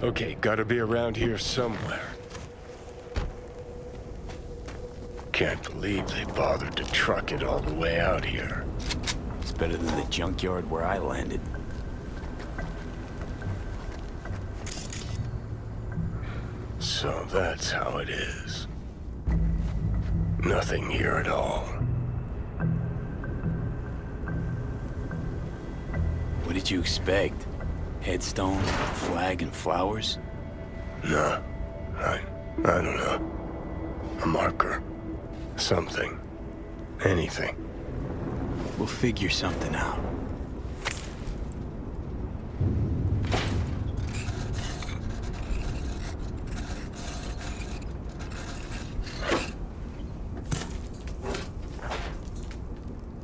Okay, gotta be around here somewhere. Can't believe they bothered to truck it all the way out here. It's better than the junkyard where I landed. So that's how it is. Nothing here at all. What did you expect? Headstone, flag, and flowers? No. I don't know. A marker. Something. Anything. We'll figure something out.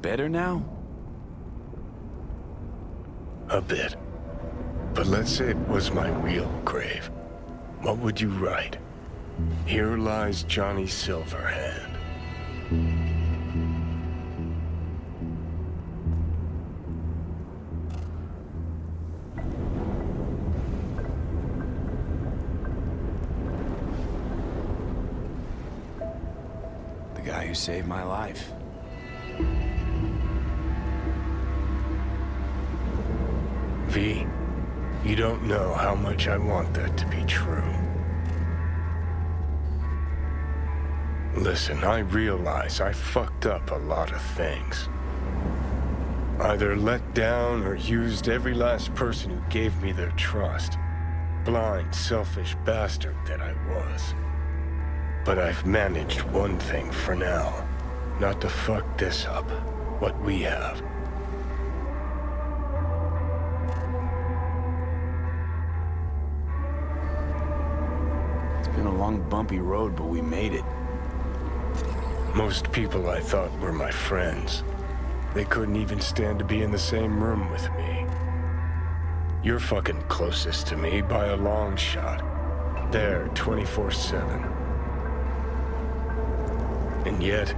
Better now? A bit. But let's say it was my real grave. What would you write? Here lies Johnny Silverhand. The guy who saved my life. V, you don't know how much I want that to be true. Listen, I realize I fucked up a lot of things. Either let down or used every last person who gave me their trust. Blind, selfish bastard that I was. But I've managed one thing for now. Not to fuck this up. What we have. It's been a long, bumpy road, but we made it. Most people I thought were my friends. They couldn't even stand to be in the same room with me. You're fucking closest to me by a long shot. There, 24/7. And yet,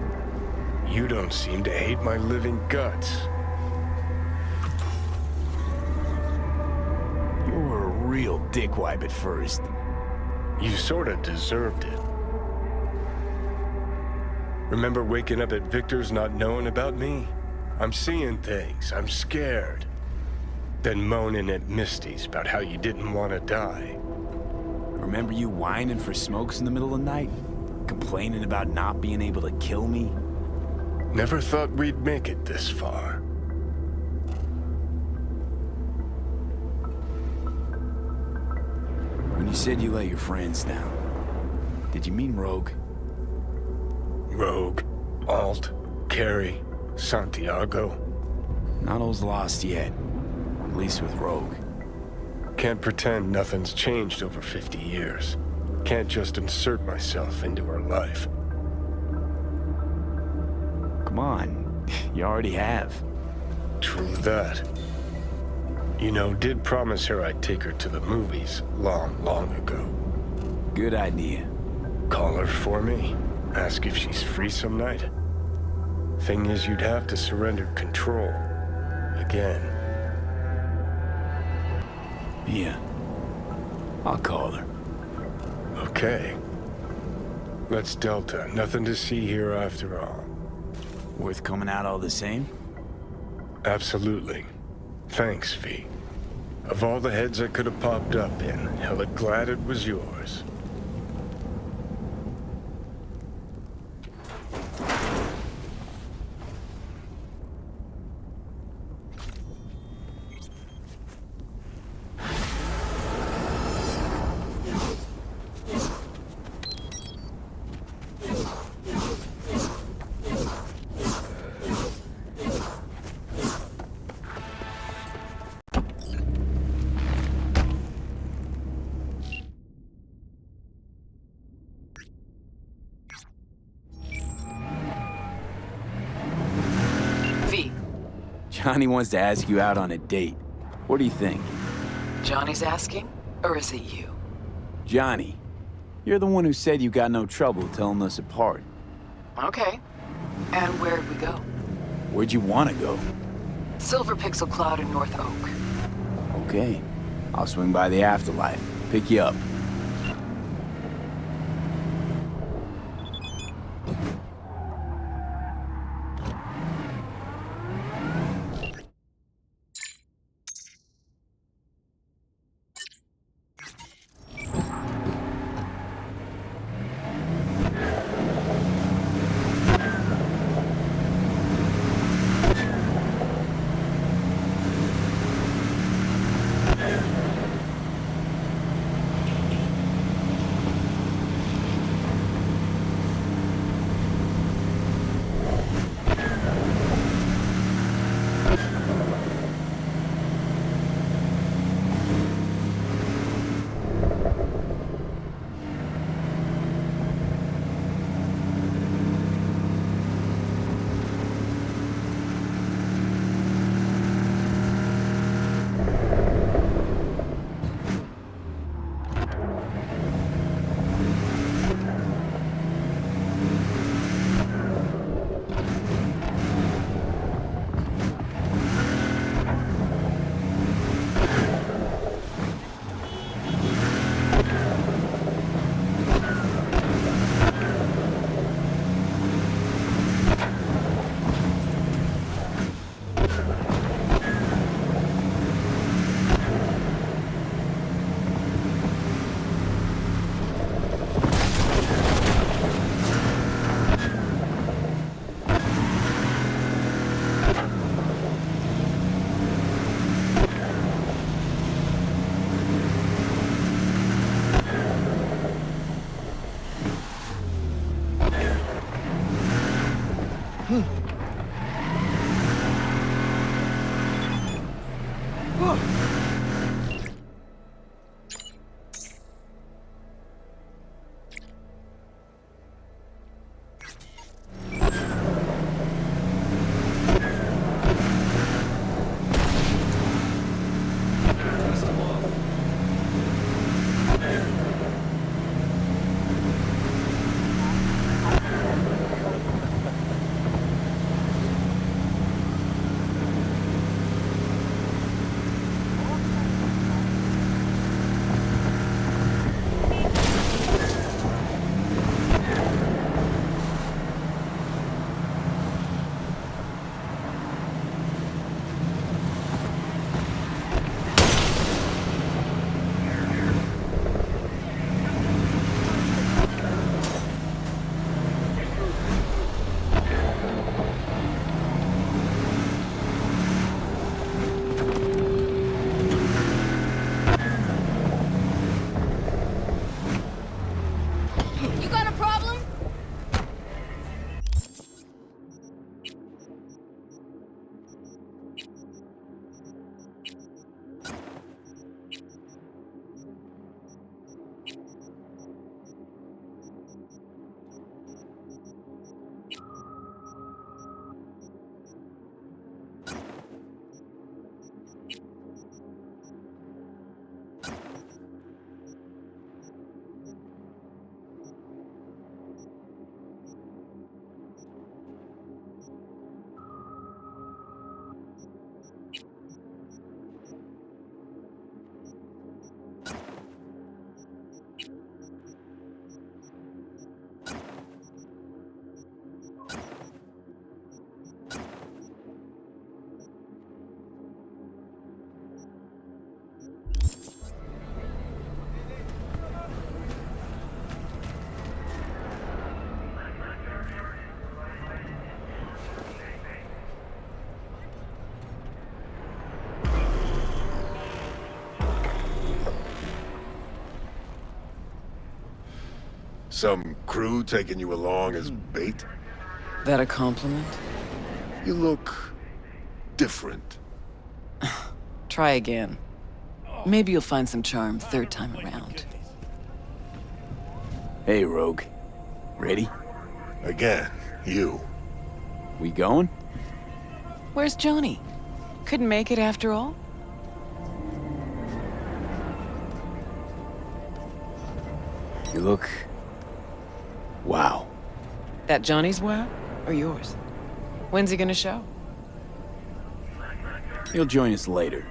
you don't seem to hate my living guts. You were a real dickwipe at first. You sorta deserved it. Remember waking up at Victor's not knowing about me? I'm seeing things, I'm scared. Then moaning at Misty's about how you didn't want to die. Remember you whining for smokes in the middle of the night? Complaining about not being able to kill me? Never thought we'd make it this far. When you said you let your friends down, did you mean Rogue? Rogue, Alt, Carrie, Santiago. Not all's lost yet. At least with Rogue. Can't pretend nothing's changed over 50 years. Can't just insert myself into her life. Come on, you already have. True that. You know, did promise her I'd take her to the movies long ago. Good idea. Call her for me. Ask if she's free some night. Thing is, you'd have to surrender control. Again. Yeah. I'll call her. Okay. Let's Delta. Nothing to see here after all. Worth coming out all the same? Absolutely. Thanks, V. Of all the heads I could have popped up in, hella glad it was yours. Johnny wants to ask you out on a date. What do you think? Johnny's asking? Or is it you? Johnny, you're the one who said you got no trouble telling us apart. Okay. And where'd we go? Where'd you want to go? Silver Pixel Cloud in North Oak. Okay. I'll swing by the afterlife. Pick you up. Some crew taking you along as bait? That a compliment? You look different. Try again. Maybe you'll find some charm third time around. Hey, Rogue. Ready? Again, you. We going? Where's Johnny? Couldn't make it after all? You look... wow. That Johnny's wow? Or yours? When's he gonna show? He'll join us later.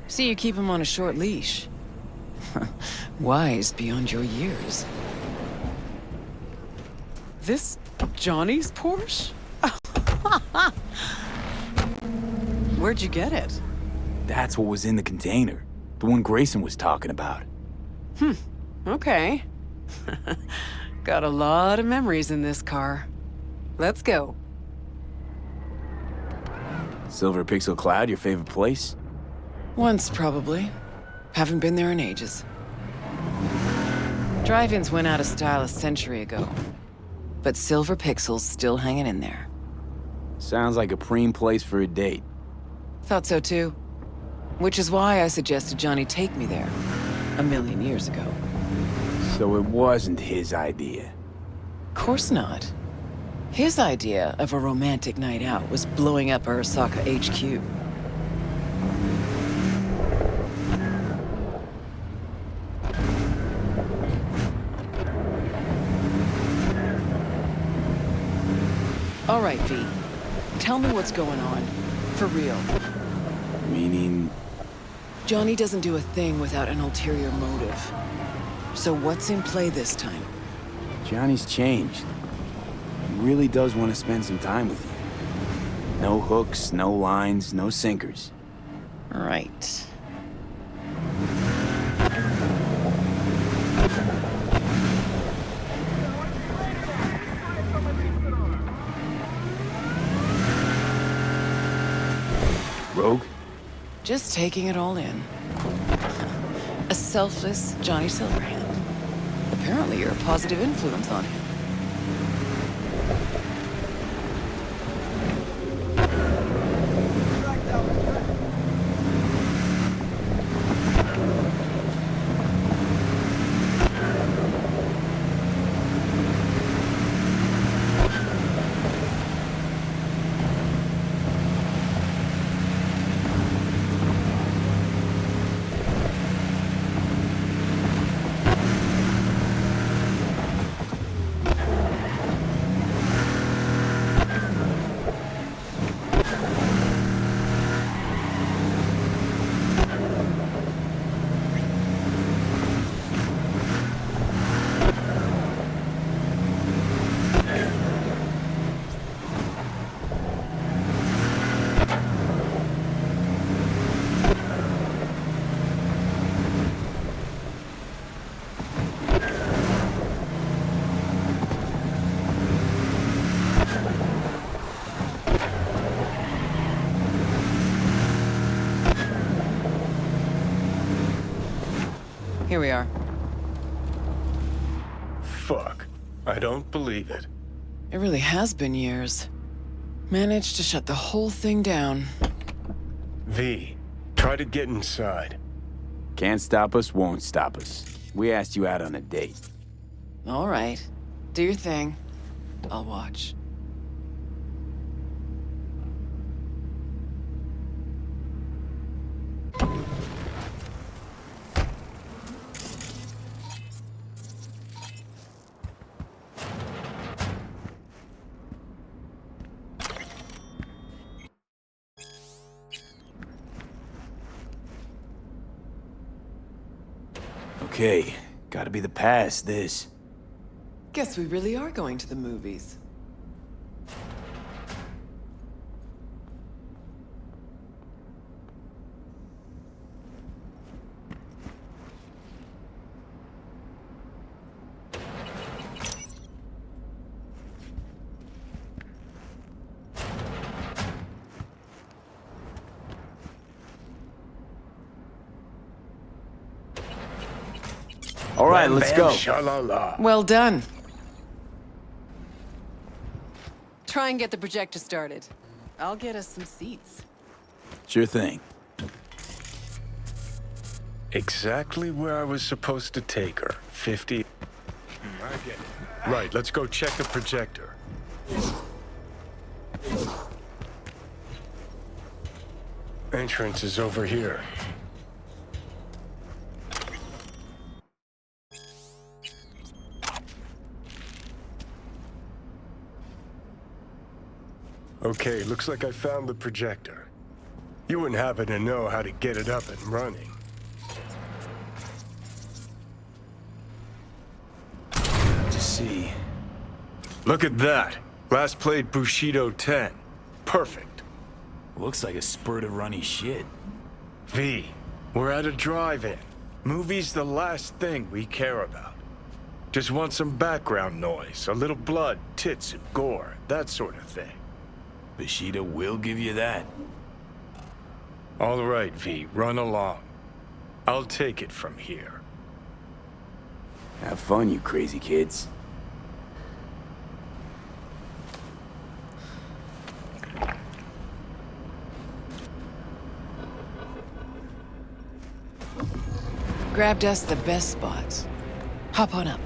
See, you keep him on a short leash. Wise beyond your years. This Johnny's Porsche? Where'd you get it? That's what was in the container. The one Grayson was talking about. Okay. Got a lot of memories in this car. Let's go. Silver Pixel Cloud, your favorite place? Once, probably. Haven't been there in ages. Drive-ins went out of style a century ago. But Silver Pixel's still hanging in there. Sounds like a preem place for a date. Thought so too. Which is why I suggested Johnny take me there. A million years ago. So it wasn't his idea. Course not. His idea of a romantic night out was blowing up Arasaka HQ. All right, V. Tell me what's going on. For real. Meaning... Johnny doesn't do a thing without an ulterior motive. So what's in play this time? Johnny's changed. He really does want to spend some time with you. No hooks, no lines, no sinkers. Right. Rogue? Just taking it all in. A selfless Johnny Silverhand. Apparently you're a positive influence on him. Here we are. Fuck. I don't believe it. It really has been years. Managed to shut the whole thing down. V, try to get inside. Can't stop us, won't stop us. We asked you out on a date. All right. Do your thing. I'll watch. Okay, gotta be the past, this. Guess we really are going to the movies. All right, let's go. Sha-la-la. Well done. Try and get the projector started. I'll get us some seats. Sure thing. Exactly where I was supposed to take her. 50. I get it. Right, let's go check the projector. Entrance is over here. Okay, looks like I found the projector. You wouldn't happen to know how to get it up and running. Look at that. Last played Bushido 10. Perfect. Looks like a spurt of runny shit. V, we're at a drive-in. Movie's the last thing we care about. Just want some background noise, a little blood, tits, and gore, that sort of thing. Bushido will give you that. All right, V, run along. I'll take it from here. Have fun, you crazy kids. Grabbed us the best spots. Hop on up.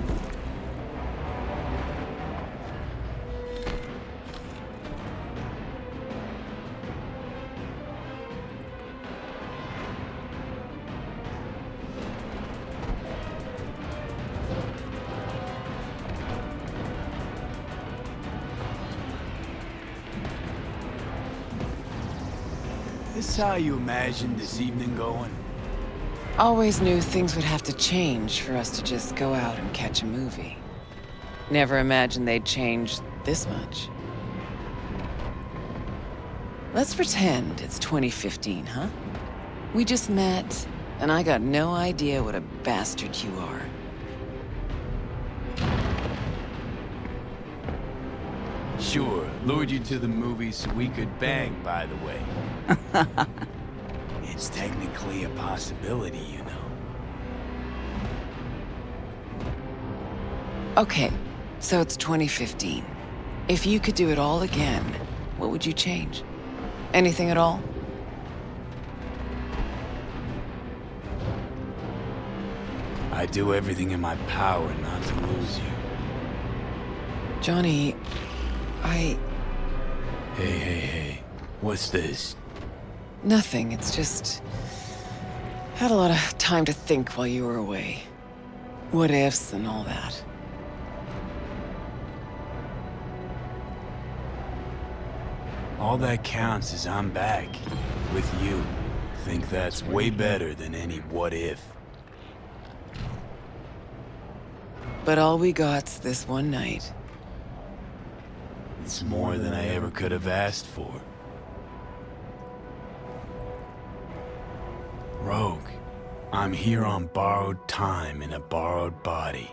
This how you imagined this evening going? Always knew things would have to change for us to just go out and catch a movie. Never imagined they'd change this much. Let's pretend it's 2015, huh? We just met, and I got no idea what a bastard you are. Sure, lured you to the movies so we could bang, by the way. It's technically a possibility, you know. Okay, so it's 2015. If you could do it all again, what would you change? Anything at all? I do everything in my power not to lose you. Johnny, Hey. What's this? Nothing, it's just... Had a lot of time to think while you were away. What ifs and all that. All that counts is I'm back. With you. Think that's way better than any what if. But all we got's this one night. It's more than I ever could have asked for. Rogue, I'm here on borrowed time in a borrowed body.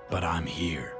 But I'm here.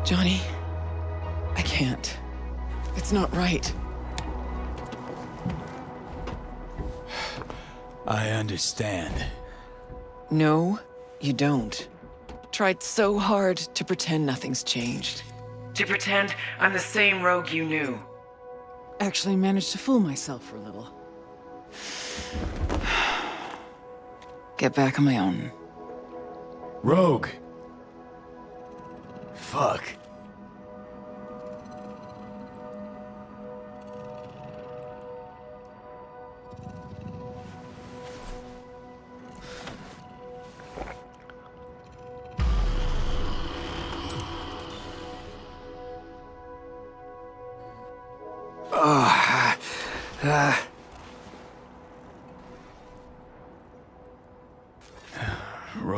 Johnny, I can't. It's not right. I understand. No, you don't. Tried so hard to pretend nothing's changed. To pretend I'm the same rogue you knew. Actually managed to fool myself for a little. Get back on my own. Rogue! Fuck.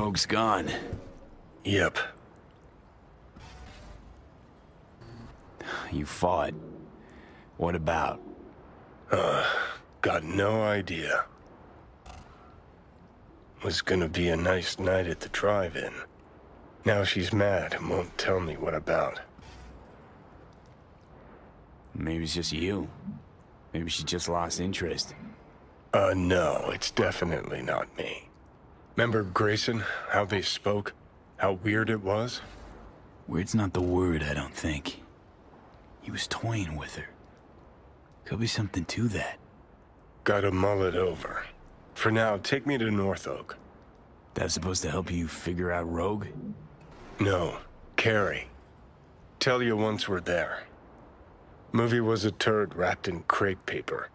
Rogue's gone. Yep. You fought. What about? Got no idea. Was gonna be a nice night at the drive-in. Now she's mad and won't tell me what about. Maybe it's just you. Maybe she just lost interest. No, it's definitely not me. Remember Grayson, how they spoke? How weird it was? Weird's not the word, I don't think. He was toying with her. Could be something to that. Gotta mull it over. For now, take me to North Oak. That's supposed to help you figure out Rogue? No, Carrie. Tell you once we're there. Movie was a turd wrapped in crepe paper.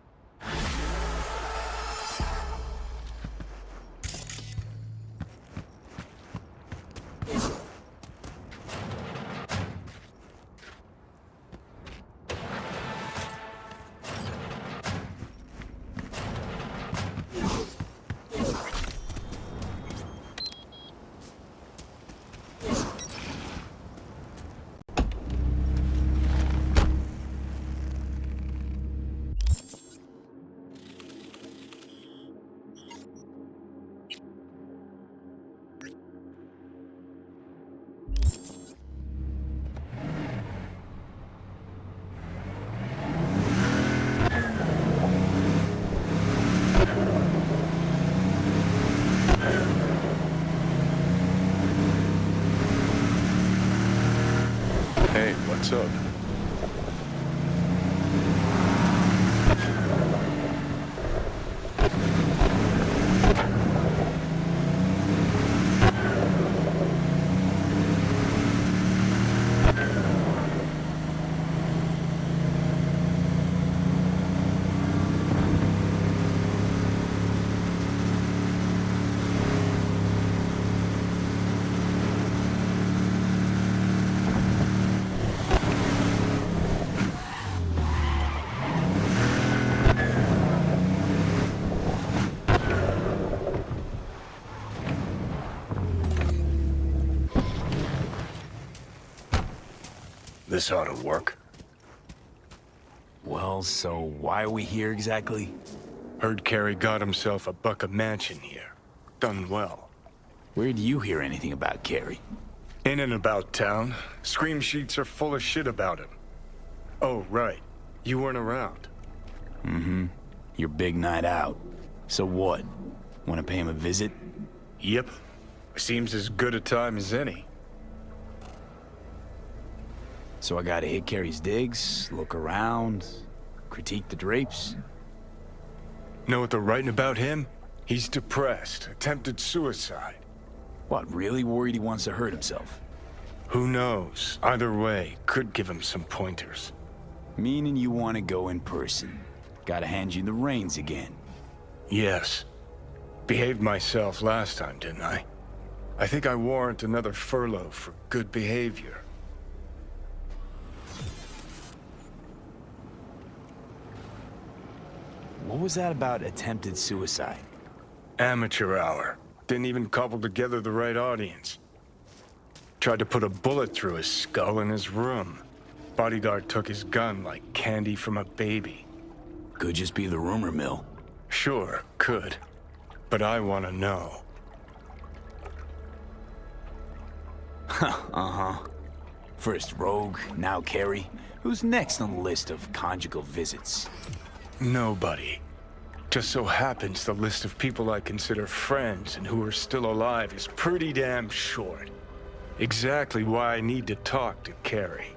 Hey, what's up? This ought to work. Well, so why are we here exactly? Heard Carrie got himself a buck a mansion here. Done well. Where'd you hear anything about Carrie? In and about town. Scream sheets are full of shit about him. Oh, right. You weren't around. Mm-hmm. Your big night out. So what? Want to pay him a visit? Yep. Seems as good a time as any. So I gotta hit Carrie's digs, look around, critique the drapes? Know what they're writing about him? He's depressed, attempted suicide. What, really worried he wants to hurt himself? Who knows? Either way, could give him some pointers. Meaning you want to go in person. Gotta hand you the reins again. Yes. Behaved myself last time, didn't I? I think I warrant another furlough for good behavior. What was that about attempted suicide? Amateur hour. Didn't even cobble together the right audience. Tried to put a bullet through his skull in his room. Bodyguard took his gun like candy from a baby. Could just be the rumor mill. Sure, could. But I want to know. Uh-huh. First Rogue, now Carrie. Who's next on the list of conjugal visits? Nobody. Just so happens the list of people I consider friends and who are still alive is pretty damn short. Exactly why I need to talk to Carrie.